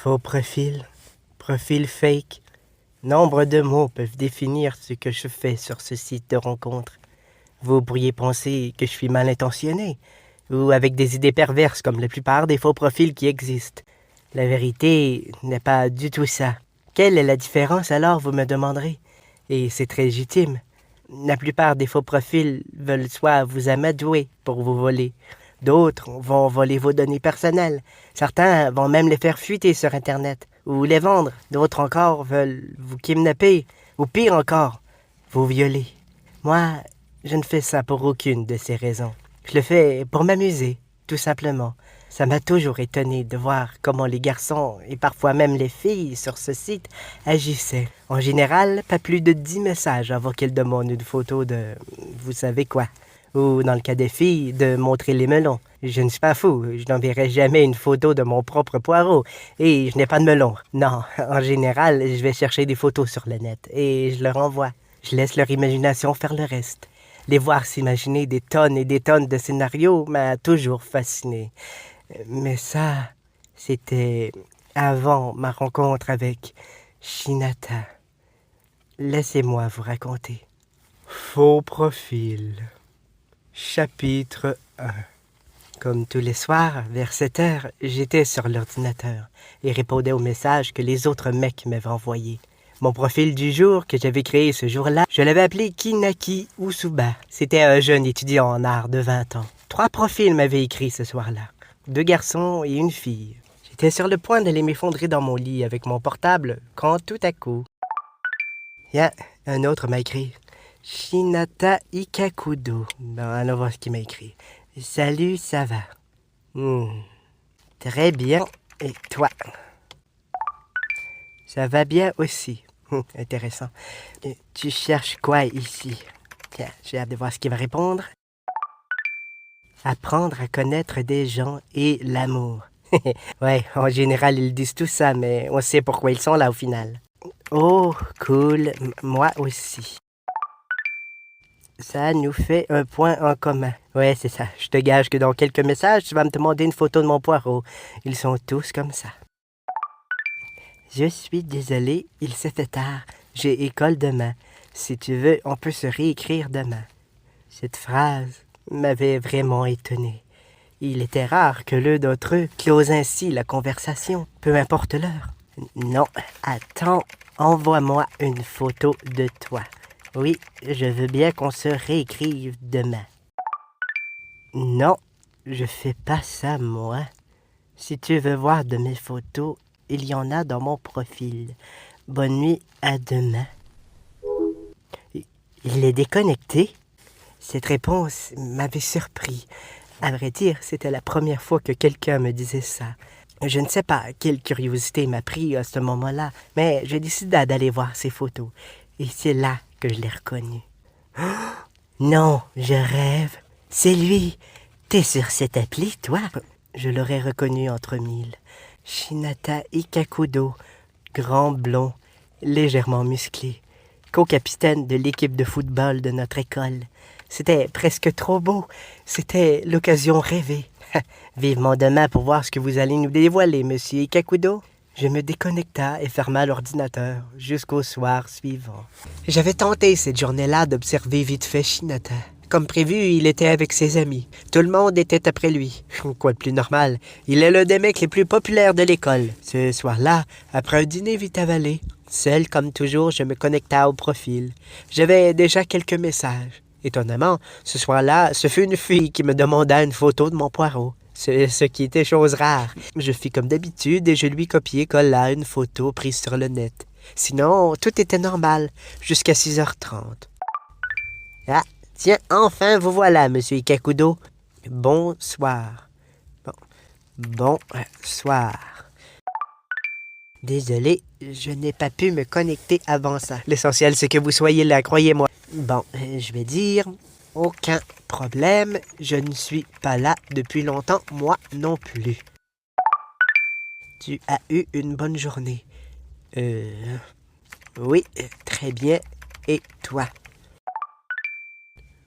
Faux profil, profil fake. Nombre de mots peuvent définir ce que je fais sur ce site de rencontre. Vous pourriez penser que je suis mal intentionné, ou avec des idées perverses comme la plupart des faux profils qui existent. La vérité n'est pas du tout ça. Quelle est la différence alors, vous me demanderez? Et c'est très légitime. La plupart des faux profils veulent soit vous amadouer pour vous voler. D'autres vont voler vos données personnelles. Certains vont même les faire fuiter sur Internet ou les vendre. D'autres encore veulent vous kidnapper ou pire encore, vous violer. Moi, je ne fais ça pour aucune de ces raisons. Je le fais pour m'amuser, tout simplement. Ça m'a toujours étonné de voir comment les garçons et parfois même les filles sur ce site agissaient. En général, pas plus de 10 messages avant qu'ils demandent une photo de vous savez quoi. Ou, dans le cas des filles, de montrer les melons. Je ne suis pas fou, je n'enverrai jamais une photo de mon propre poireau. Et je n'ai pas de melon. Non, en général, je vais chercher des photos sur le net et je leur envoie. Je laisse leur imagination faire le reste. Les voir s'imaginer des tonnes et des tonnes de scénarios m'a toujours fasciné. Mais ça, c'était avant ma rencontre avec Shinata. Laissez-moi vous raconter. Faux profil. Chapitre 1. Comme tous les soirs, vers 7 heures, j'étais sur l'ordinateur et répondais aux messages que les autres mecs m'avaient envoyés. Mon profil du jour que j'avais créé ce jour-là, je l'avais appelé Kinaki Usuba. C'était un jeune étudiant en art de 20 ans. 3 profils m'avaient écrit ce soir-là. 2 garçons et une fille. J'étais sur le point d'aller m'effondrer dans mon lit avec mon portable quand tout à coup... un autre m'a écrit. Shinata Ikakudo. Bon, allons voir ce qu'il m'a écrit. Salut, ça va? Très bien. Et toi? Ça va bien aussi. Intéressant. Tu cherches quoi ici? Tiens, j'ai hâte de voir ce qu'il va répondre. Apprendre à connaître des gens et l'amour. Ouais, en général, ils disent tout ça, mais on sait pourquoi ils sont là au final. Oh, cool. Moi aussi. Ça nous fait un point en commun. Ouais, c'est ça. Je te gage que dans quelques messages, tu vas me demander une photo de mon poireau. Ils sont tous comme ça. Je suis désolé, il s'est fait tard. J'ai école demain. Si tu veux, on peut se réécrire demain. Cette phrase m'avait vraiment étonné. Il était rare que l'un d'entre eux close ainsi la conversation, peu importe l'heure. Non, attends, envoie-moi une photo de toi. Oui, je veux bien qu'on se réécrive demain. Non, je fais pas ça, moi. Si tu veux voir de mes photos, il y en a dans mon profil. Bonne nuit, à demain. Il est déconnecté? Cette réponse m'avait surpris. À vrai dire, c'était la première fois que quelqu'un me disait ça. Je ne sais pas quelle curiosité m'a pris à ce moment-là, mais j'ai décidé d'aller voir ses photos. Et c'est là que je l'ai reconnu. Oh, non, je rêve. C'est lui. T'es sur cette appli, toi? Je l'aurais reconnu entre mille. Shinata Ikakudo, grand blond, légèrement musclé, co-capitaine de l'équipe de football de notre école. C'était presque trop beau. C'était l'occasion rêvée. Vivement demain pour voir ce que vous allez nous dévoiler, monsieur Ikakudo. Je me déconnecta et ferma l'ordinateur jusqu'au soir suivant. J'avais tenté cette journée-là d'observer vite fait Shinata. Comme prévu, il était avec ses amis. Tout le monde était après lui. Quoi de plus normal? Il est l'un des mecs les plus populaires de l'école. Ce soir-là, après un dîner vite avalé, seul comme toujours, je me connecta au profil. J'avais déjà quelques messages. Étonnamment, ce soir-là, ce fut une fille qui me demanda une photo de mon poireau. Ce qui était chose rare. Je fis comme d'habitude et je lui copiai-colla une photo prise sur le net. Sinon, tout était normal, jusqu'à 6h30. Ah, tiens, enfin, vous voilà, monsieur Ikakudo. Bonsoir. Bonsoir. Désolé, je n'ai pas pu me connecter avant ça. L'essentiel, c'est que vous soyez là, croyez-moi. Bon, je vais dire... Aucun problème, je ne suis pas là depuis longtemps, moi non plus. Tu as eu une bonne journée. Oui, très bien. Et toi?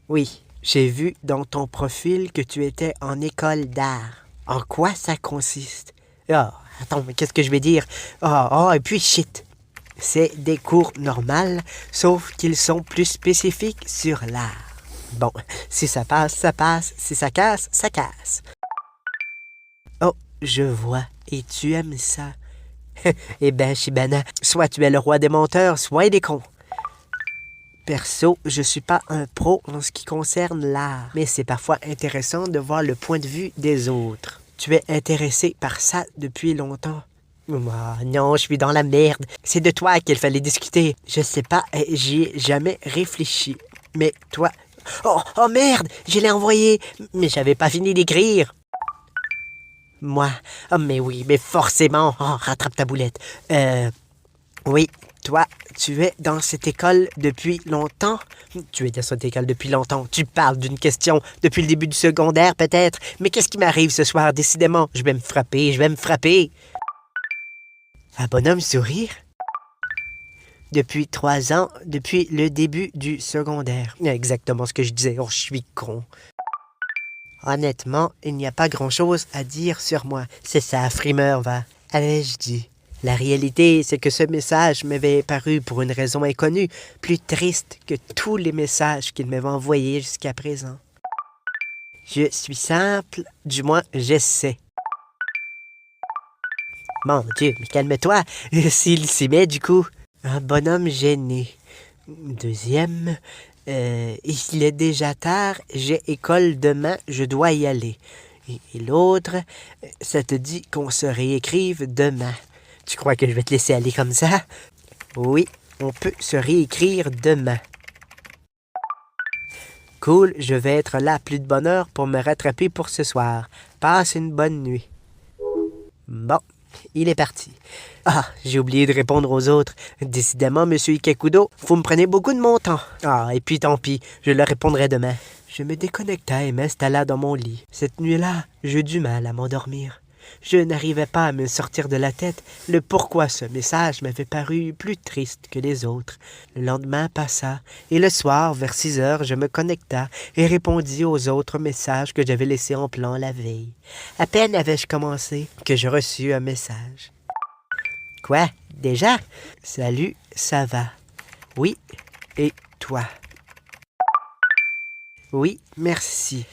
Oui, j'ai vu dans ton profil que tu étais en école d'art. En quoi ça consiste? Oh, Attends, mais qu'est-ce que je vais dire? Et puis shit. C'est des cours normaux, sauf qu'ils sont plus spécifiques sur l'art. Bon, si ça passe, ça passe. Si ça casse, ça casse. Oh, je vois. Et tu aimes ça. Eh ben, Shibana, soit tu es le roi des menteurs, soit des cons. Perso, je suis pas un pro en ce qui concerne l'art, mais c'est parfois intéressant de voir le point de vue des autres. Tu es intéressé par ça depuis longtemps? Non, je suis dans la merde. C'est de toi qu'il fallait discuter. Je sais pas, j'y ai jamais réfléchi. Mais toi... Oh merde, je l'ai envoyé, mais j'avais pas fini d'écrire. Moi? Oh mais oui, mais forcément. Oh, rattrape ta boulette. Oui, toi, tu es dans cette école depuis longtemps? Tu es dans cette école depuis longtemps. Tu parles d'une question depuis le début du secondaire, peut-être. Mais qu'est-ce qui m'arrive ce soir, décidément? Je vais me frapper. Un bonhomme sourire? Depuis 3 ans, depuis le début du secondaire. Exactement ce que je disais. Oh, je suis con. Honnêtement, il n'y a pas grand-chose à dire sur moi. C'est ça, frimeur, va. Allez, je dis. La réalité, c'est que ce message m'avait paru pour une raison inconnue, plus triste que tous les messages qu'il m'avait envoyés jusqu'à présent. Je suis simple, du moins j'essaie. Mon Dieu, mais calme-toi, s'il s'y met du coup. Un bonhomme gêné. Deuxième, il est déjà tard, j'ai école demain, je dois y aller. Et l'autre, ça te dit qu'on se réécrive demain. Tu crois que je vais te laisser aller comme ça? Oui, on peut se réécrire demain. Cool, je vais être là plus de bonne heure pour me rattraper pour ce soir. Passe une bonne nuit. Bon, il est parti. Ah, j'ai oublié de répondre aux autres. Décidément, monsieur Ikekudo, vous me prenez beaucoup de mon temps. Et puis tant pis, je le répondrai demain. Je me déconnecta et m'installa dans mon lit. Cette nuit-là, j'eus du mal à m'endormir. Je n'arrivais pas à me sortir de la tête le pourquoi ce message m'avait paru plus triste que les autres. Le lendemain passa, et le soir, vers 6 heures, je me connecta et répondis aux autres messages que j'avais laissés en plan la veille. À peine avais-je commencé que je reçus un message. « Quoi? Déjà? Salut, ça va? Oui, et toi? » Oui, merci.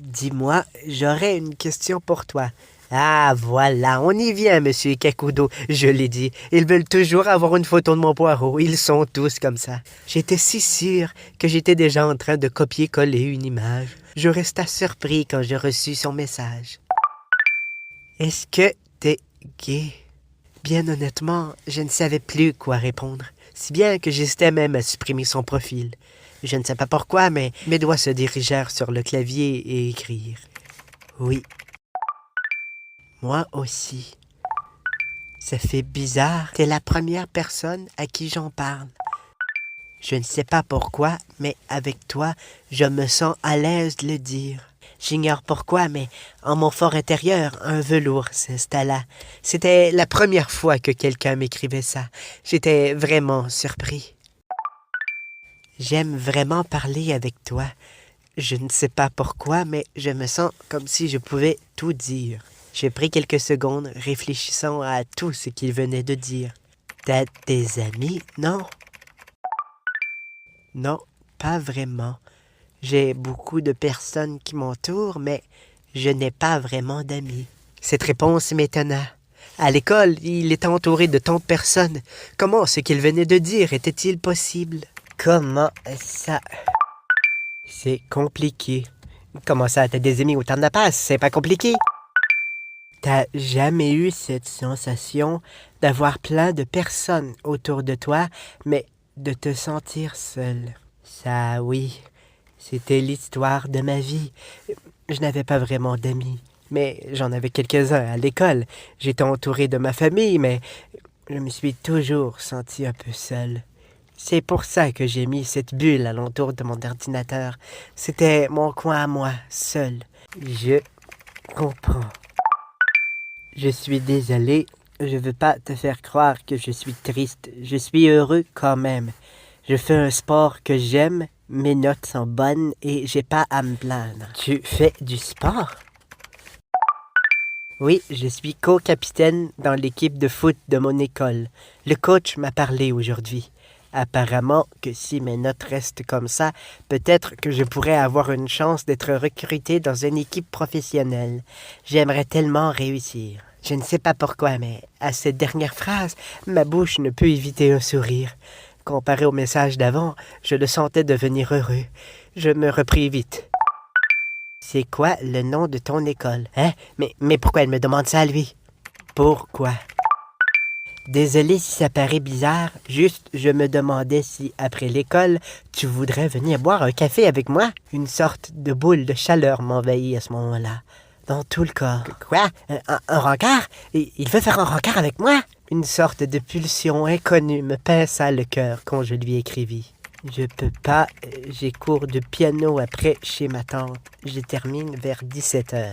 Dis-moi, j'aurais une question pour toi. Ah, voilà, on y vient, monsieur Ikekudo, je l'ai dit. Ils veulent toujours avoir une photo de mon poireau, ils sont tous comme ça. J'étais si sûr que j'étais déjà en train de copier-coller une image. Je restai surpris quand j'ai reçu son message. Est-ce que t'es gay? Bien honnêtement, je ne savais plus quoi répondre, si bien que j'hésitais même à supprimer son profil. Je ne sais pas pourquoi, mais mes doigts se dirigèrent sur le clavier et écrire. Oui. Moi aussi. Ça fait bizarre. T'es la première personne à qui j'en parle. Je ne sais pas pourquoi, mais avec toi, je me sens à l'aise de le dire. J'ignore pourquoi, mais en mon fort intérieur, un velours s'installa. C'était la première fois que quelqu'un m'écrivait ça. J'étais vraiment surpris. J'aime vraiment parler avec toi. Je ne sais pas pourquoi, mais je me sens comme si je pouvais tout dire. J'ai pris quelques secondes réfléchissant à tout ce qu'il venait de dire. T'as des amis, non? Non, pas vraiment. J'ai beaucoup de personnes qui m'entourent, mais je n'ai pas vraiment d'amis. Cette réponse m'étonna. À l'école, il était entouré de tant de personnes. Comment ce qu'il venait de dire était-il possible? Comment ça? C'est compliqué. Comment ça, t'as des amis où t'en as pas? C'est pas compliqué. T'as jamais eu cette sensation d'avoir plein de personnes autour de toi, mais de te sentir seul? Ça, oui. C'était l'histoire de ma vie. Je n'avais pas vraiment d'amis, mais j'en avais quelques-uns à l'école. J'étais entouré de ma famille, mais je me suis toujours senti un peu seul. C'est pour ça que j'ai mis cette bulle alentour de mon ordinateur. C'était mon coin à moi, seul. Je comprends. Je suis désolé. Je veux pas te faire croire que je suis triste. Je suis heureux quand même. Je fais un sport que j'aime, mes notes sont bonnes et j'ai pas à me plaindre. Tu fais du sport? Oui, je suis co-capitaine dans l'équipe de foot de mon école. Le coach m'a parlé aujourd'hui. Apparemment que si mes notes restent comme ça, peut-être que je pourrais avoir une chance d'être recruté dans une équipe professionnelle. J'aimerais tellement réussir. Je ne sais pas pourquoi, mais à cette dernière phrase, ma bouche ne peut éviter un sourire. Comparé au message d'avant, je le sentais devenir heureux. Je me repris vite. C'est quoi le nom de ton école? Hein? Mais pourquoi elle me demande ça, lui? Pourquoi? Désolé si ça paraît bizarre, juste je me demandais si, après l'école, tu voudrais venir boire un café avec moi? Une sorte de boule de chaleur m'envahit à ce moment-là, dans tout le corps. Quoi? Un rencard? Il veut faire un rencard avec moi? Une sorte de pulsion inconnue me pinça le cœur quand je lui écrivis. Je peux pas, j'ai cours de piano après chez ma tante. Je termine vers 17h.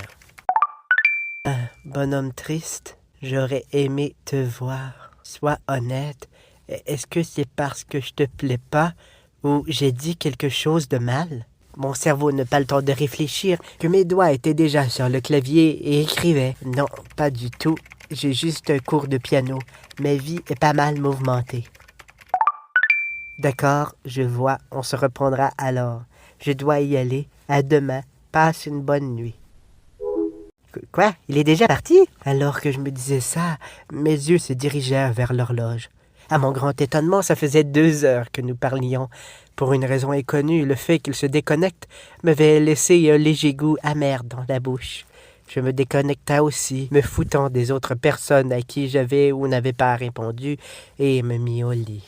Bonhomme triste, j'aurais aimé te voir. Sois honnête, est-ce que c'est parce que je te plais pas ou j'ai dit quelque chose de mal? Mon cerveau n'a pas le temps de réfléchir que mes doigts étaient déjà sur le clavier et écrivaient. Non, pas du tout. J'ai juste un cours de piano. Ma vie est pas mal mouvementée. D'accord, je vois, on se reprendra alors. Je dois y aller. À demain. Passe une bonne nuit. Quoi? Il est déjà parti? Alors que je me disais ça, mes yeux se dirigèrent vers l'horloge. À mon grand étonnement, ça faisait 2 heures que nous parlions. Pour une raison inconnue, le fait qu'il se déconnecte m'avait laissé un léger goût amer dans la bouche. Je me déconnecta aussi, me foutant des autres personnes à qui j'avais ou n'avais pas répondu, et me mis au lit.